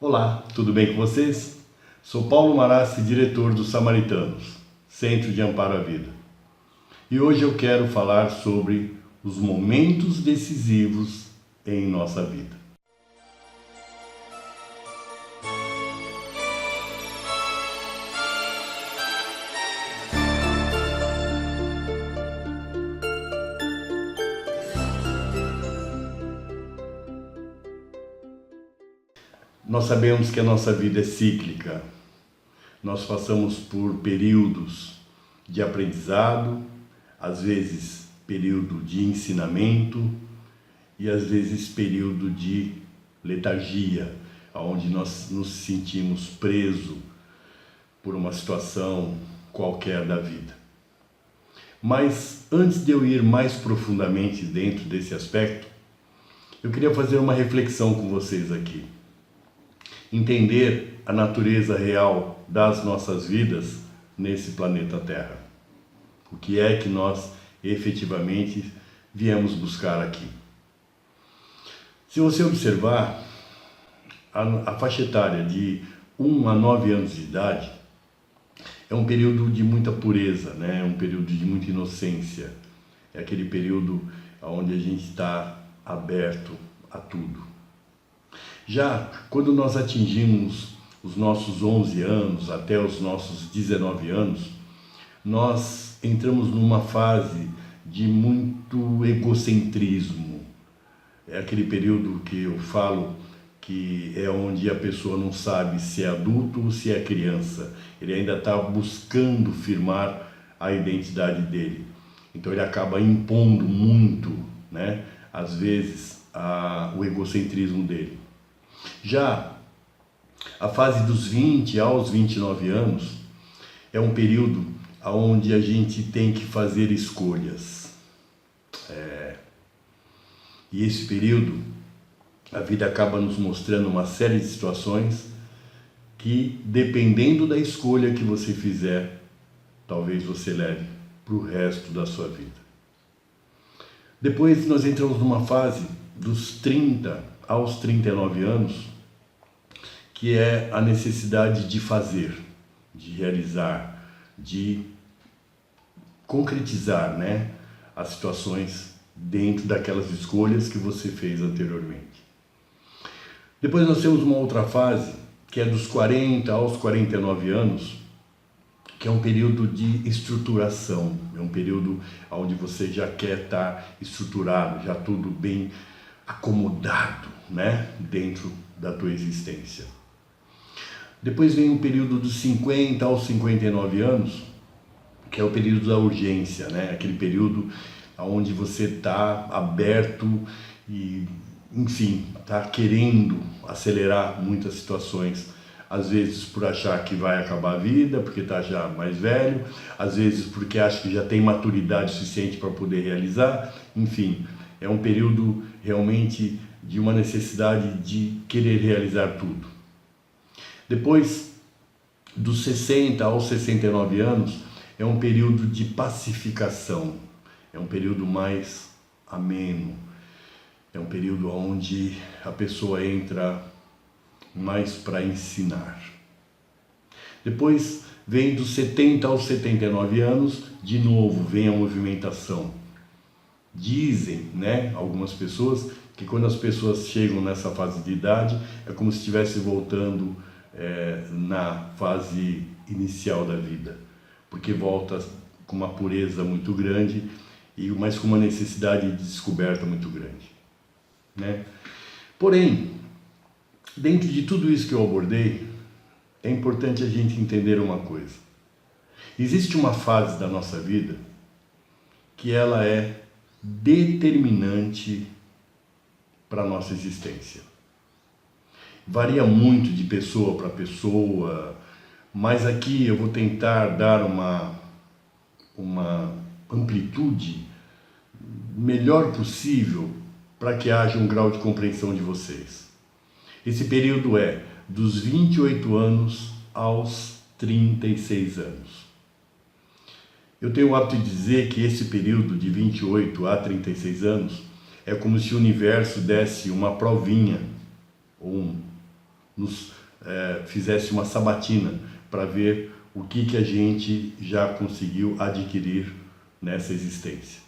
Olá, tudo bem com vocês? Sou Paulo Marassi, diretor dos Samaritanos, Centro de Amparo à Vida. E hoje eu quero falar sobre os momentos decisivos em nossa vida. Nós sabemos que a nossa vida é cíclica. Nós passamos por períodos de aprendizado, às vezes período de ensinamento e às vezes período de letargia, onde nós nos sentimos presos por uma situação qualquer da vida. Mas antes de eu ir mais profundamente dentro desse aspecto, eu queria fazer uma reflexão com vocês aqui. Entender a natureza real das nossas vidas nesse planeta Terra. O que é que nós efetivamente viemos buscar aqui. Se você observar, a faixa etária de 1 a 9 anos de idade é um período de muita pureza, né? É um período de muita inocência. É aquele período onde a gente está aberto a tudo. Já quando nós atingimos os nossos 11 anos até os nossos 19 anos, nós entramos numa fase de muito egocentrismo. É aquele período que eu falo que é onde a pessoa não sabe se é adulto ou se é criança. Ele ainda está buscando firmar a identidade dele. Então ele acaba impondo muito, né, às vezes, o egocentrismo dele. Já a fase dos 20 aos 29 anos é um período onde a gente tem que fazer escolhas. E esse período, a vida acaba nos mostrando uma série de situações que, dependendo da escolha que você fizer, talvez você leve para o resto da sua vida. Depois nós entramos numa fase dos 30 aos 39 anos, que é a necessidade de fazer, de realizar, de concretizar, né, as situações dentro daquelas escolhas que você fez anteriormente. Depois nós temos uma outra fase, que é dos 40 aos 49 anos, que é um período de estruturação, é um período onde você já quer estar estruturado, já tudo bem acomodado, né, dentro da tua existência. Depois vem o período dos 50 aos 59 anos, que é o período da urgência, né, aquele período onde você está aberto e, enfim, está querendo acelerar muitas situações. Às vezes por achar que vai acabar a vida, porque está já mais velho, às vezes porque acha que já tem maturidade suficiente para poder realizar, enfim, é um período realmente de uma necessidade de querer realizar tudo. Depois, dos 60 aos 69 anos, é um período de pacificação, é um período mais ameno, é um período onde a pessoa entra mais para ensinar. Depois vem dos 70 aos 79 anos, de novo vem a movimentação. Dizem, né, algumas pessoas, que quando as pessoas chegam nessa fase de idade, é como se estivesse voltando na fase inicial da vida, porque volta com uma pureza muito grande, mas com uma necessidade de descoberta muito grande, né? Porém, dentro de tudo isso que eu abordei, é importante a gente entender uma coisa. Existe uma fase da nossa vida que ela é determinante para a nossa existência. Varia muito de pessoa para pessoa, mas aqui eu vou tentar dar uma amplitude melhor possível para que haja um grau de compreensão de vocês. Esse período é dos 28 anos aos 36 anos. Eu tenho o hábito de dizer que esse período de 28 a 36 anos é como se o universo desse uma provinha, ou nos fizesse uma sabatina para ver o que a gente já conseguiu adquirir nessa existência.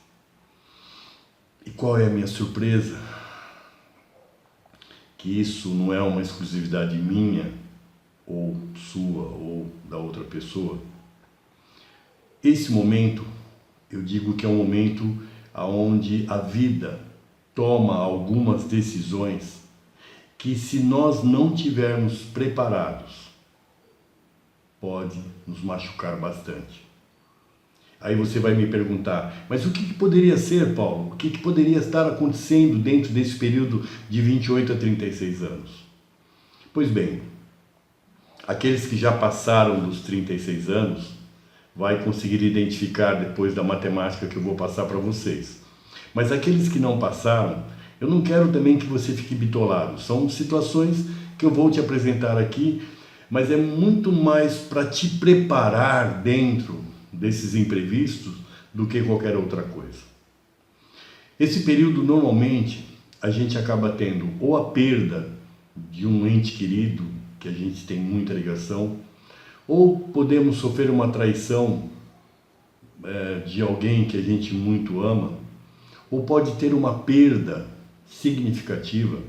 E qual é a minha surpresa? Que isso não é uma exclusividade minha, ou sua, ou da outra pessoa. Esse momento, eu digo que é um momento onde a vida toma algumas decisões que, se nós não tivermos preparados, pode nos machucar bastante. Aí você vai me perguntar, mas o que poderia ser, Paulo? O que poderia estar acontecendo dentro desse período de 28 a 36 anos? Pois bem, aqueles que já passaram dos 36 anos vai conseguir identificar depois da matemática que eu vou passar para vocês. Mas aqueles que não passaram, eu não quero também que você fique bitolado. São situações que eu vou te apresentar aqui, mas é muito mais para te preparar dentro desses imprevistos do que qualquer outra coisa. Esse período, normalmente, a gente acaba tendo ou a perda de um ente querido, que a gente tem muita ligação, ou podemos sofrer uma traição de alguém que a gente muito ama, ou pode ter uma perda significativa,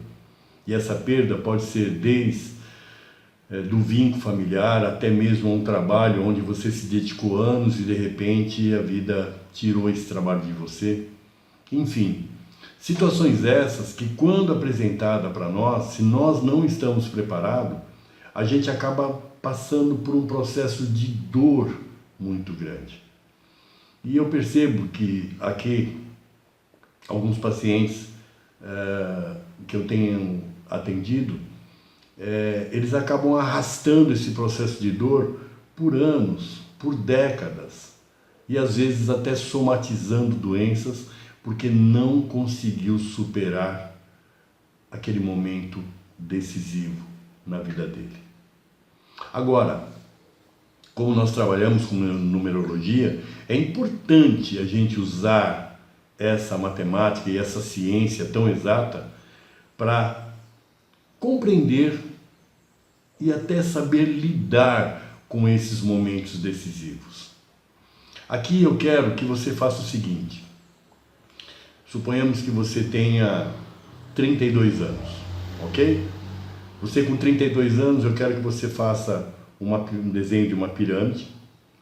e essa perda pode ser desde do vínculo familiar até mesmo a um trabalho onde você se dedicou anos e de repente a vida tirou esse trabalho de você. Enfim, situações essas que, quando apresentada para nós, se nós não estamos preparados, a gente acaba passando por um processo de dor muito grande. E eu percebo que aqui alguns pacientes que eu tenho atendido, eles acabam arrastando esse processo de dor por anos, por décadas, e às vezes até somatizando doenças, porque não conseguiu superar aquele momento decisivo na vida dele. Agora, como nós trabalhamos com numerologia, é importante a gente usar essa matemática e essa ciência tão exata para compreender e até saber lidar com esses momentos decisivos. Aqui eu quero que você faça o seguinte: suponhamos que você tenha 32 anos, ok? Você com 32 anos, eu quero que você faça um desenho de uma pirâmide,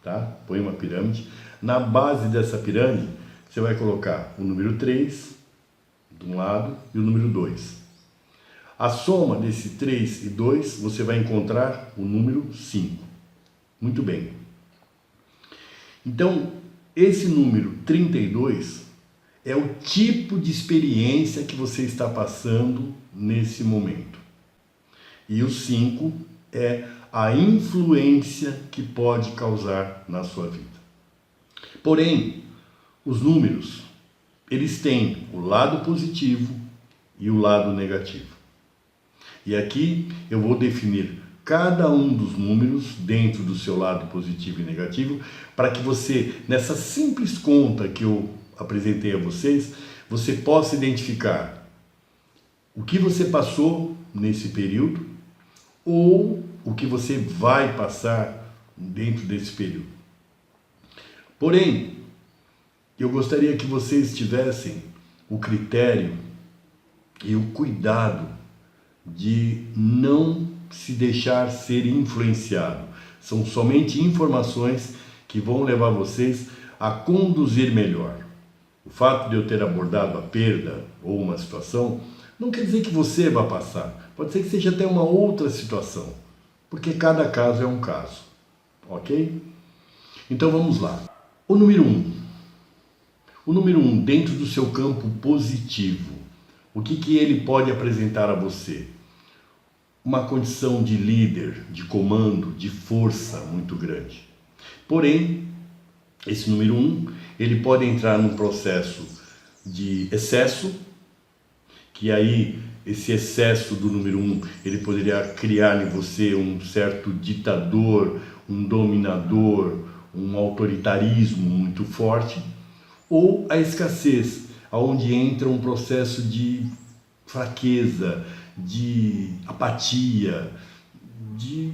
tá? Põe uma pirâmide. Na base dessa pirâmide, você vai colocar o número 3 de um lado e o número 2. A soma desse 3 e 2, você vai encontrar o número 5. Muito bem. Então, esse número 32 é o tipo de experiência que você está passando nesse momento. E o 5 é a influência que pode causar na sua vida. Porém, os números, eles têm o lado positivo e o lado negativo. E aqui eu vou definir cada um dos números dentro do seu lado positivo e negativo, para que você, nessa simples conta que eu apresentei a vocês, você possa identificar o que você passou nesse período ou o que você vai passar dentro desse período. Porém, eu gostaria que vocês tivessem o critério e o cuidado de não se deixar ser influenciado. São somente informações que vão levar vocês a conduzir melhor. O fato de eu ter abordado a perda ou uma situação não quer dizer que você vai passar. Pode ser que seja até uma outra situação, porque cada caso é um caso, ok? Então vamos lá. O número 1. O número 1, dentro do seu campo positivo, o que ele pode apresentar a você? Uma condição de líder, de comando, de força muito grande. Porém, esse número 1, ele pode entrar num processo de excesso, que aí esse excesso do número 1, ele poderia criar em você um certo ditador, um dominador, um autoritarismo muito forte, ou a escassez, onde entra um processo de fraqueza, de apatia, de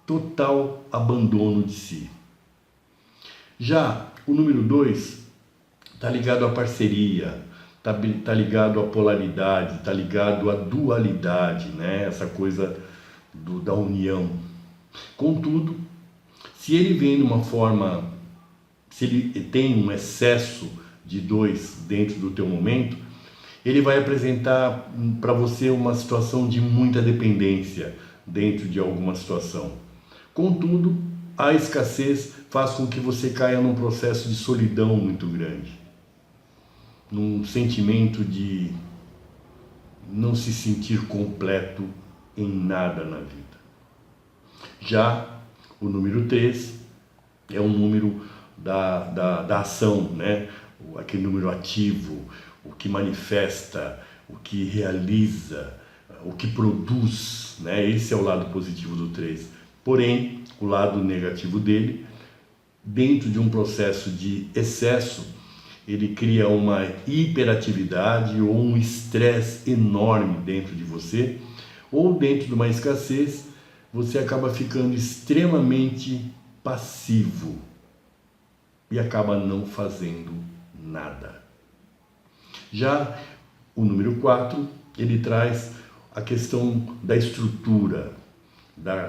total abandono de si. Já o número 2 está ligado à parceria, está ligado à polaridade, está ligado à dualidade, né? Essa coisa da união. Contudo, se ele vem de uma forma, se ele tem um excesso de 2 dentro do teu momento, ele vai apresentar para você uma situação de muita dependência dentro de alguma situação. Contudo, a escassez faz com que você caia num processo de solidão muito grande, num sentimento de não se sentir completo em nada na vida. Já o número 3 é o número da ação, né? Aquele número ativo, o que manifesta, o que realiza, o que produz, né? Esse é o lado positivo do 3. Porém, o lado negativo dele, dentro de um processo de excesso, ele cria uma hiperatividade ou um estresse enorme dentro de você, ou dentro de uma escassez, você acaba ficando extremamente passivo e acaba não fazendo nada. Já o número 4, ele traz a questão da estrutura,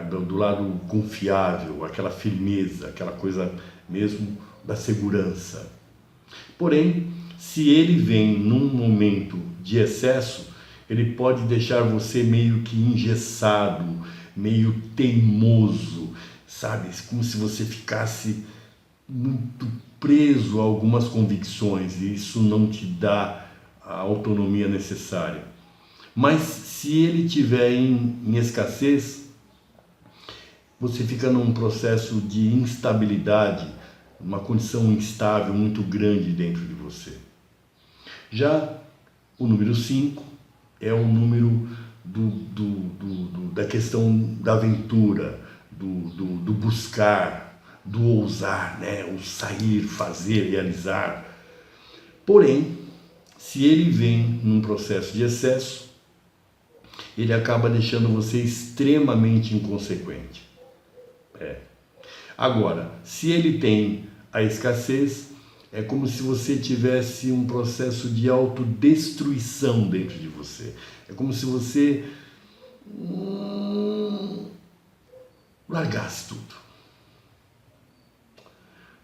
do lado confiável, aquela firmeza, aquela coisa mesmo da segurança. Porém, se ele vem num momento de excesso, ele pode deixar você meio que engessado, meio teimoso, sabe? Como se você ficasse muito preso a algumas convicções e isso não te dá a autonomia necessária. Mas se ele tiver em escassez, você fica num processo de instabilidade, uma condição instável muito grande dentro de você. Já o número 5 é o número da questão da aventura, do buscar, do ousar, né? O sair, fazer, realizar. Porém, se ele vem num processo de excesso, ele acaba deixando você extremamente inconsequente. Agora, se ele tem a escassez, é como se você tivesse um processo de autodestruição dentro de você. É como se você largasse tudo.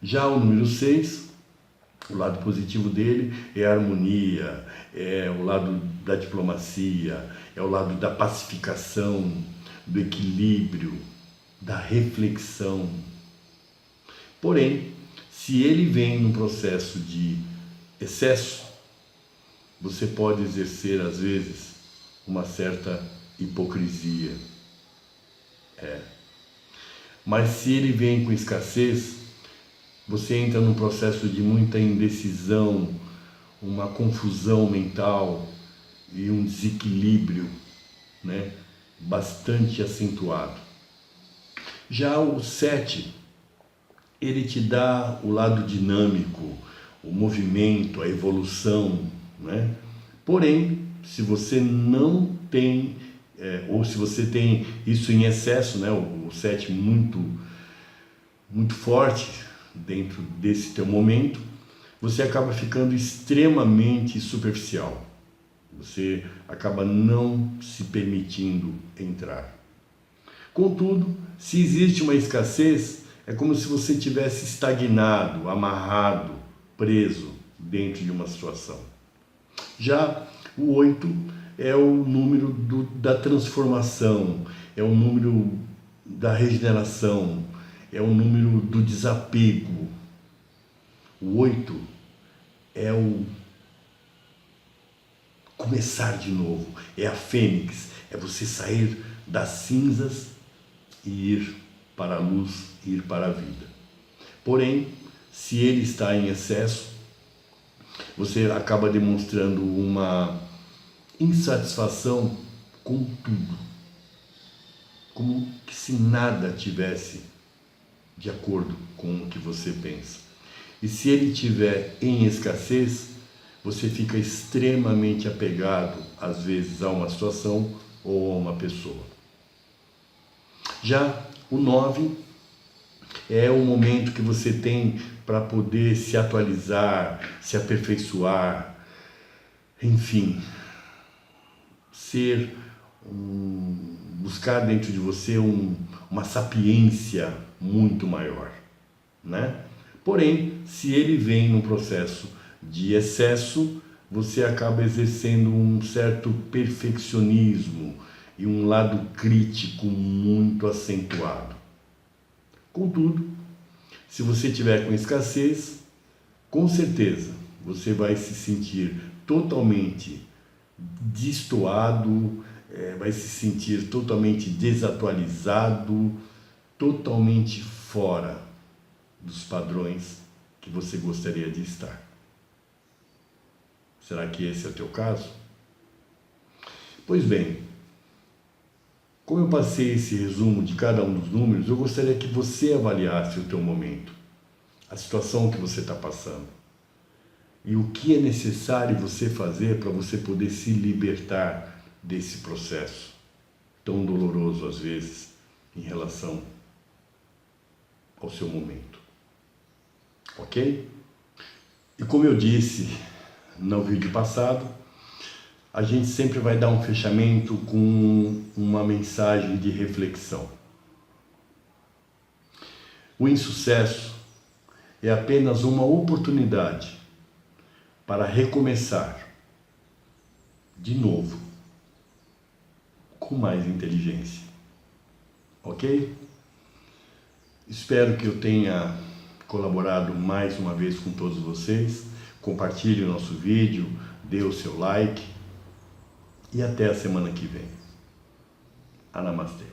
Já o número 6, o lado positivo dele é a harmonia, é o lado da diplomacia, é o lado da pacificação, do equilíbrio, da reflexão. Porém, se ele vem num processo de excesso, você pode exercer, às vezes, uma certa hipocrisia. Mas se ele vem com escassez, você entra num processo de muita indecisão, uma confusão mental e um desequilíbrio, né, bastante acentuado. Já o 7, ele te dá o lado dinâmico, o movimento, a evolução, né? Porém, se você não tem, ou se você tem isso em excesso, né, o 7 muito forte dentro desse teu momento, você acaba ficando extremamente superficial. Você acaba não se permitindo entrar. Contudo, se existe uma escassez, é como se você tivesse estagnado, amarrado, preso dentro de uma situação. Já o 8 é o número da transformação, é o número da regeneração, é o número do desapego. O 8 é o começar de novo, é a fênix, é você sair das cinzas e ir para a luz, ir para a vida. Porém, se ele está em excesso, você acaba demonstrando uma insatisfação com tudo, como que se nada tivesse de acordo com o que você pensa. E se ele tiver em escassez, você fica extremamente apegado, às vezes, a uma situação ou a uma pessoa. Já o 9 é o momento que você tem para poder se atualizar, se aperfeiçoar, enfim, buscar dentro de você uma sapiência muito maior, né? Porém, se ele vem num processo de excesso, você acaba exercendo um certo perfeccionismo e um lado crítico muito acentuado. Contudo, se você tiver com escassez, com certeza você vai se sentir totalmente destoado, vai se sentir totalmente desatualizado, totalmente fora dos padrões que você gostaria de estar. Será que esse é o teu caso? Pois bem, como eu passei esse resumo de cada um dos números, eu gostaria que você avaliasse o teu momento, a situação que você está passando e o que é necessário você fazer para você poder se libertar desse processo tão doloroso às vezes em relação ao seu momento. Ok? E como eu disse no vídeo passado, a gente sempre vai dar um fechamento com uma mensagem de reflexão. O insucesso é apenas uma oportunidade para recomeçar de novo, com mais inteligência. Ok? Espero que eu tenha colaborado mais uma vez com todos vocês. Compartilhe o nosso vídeo, dê o seu like e até a semana que vem. Namastê.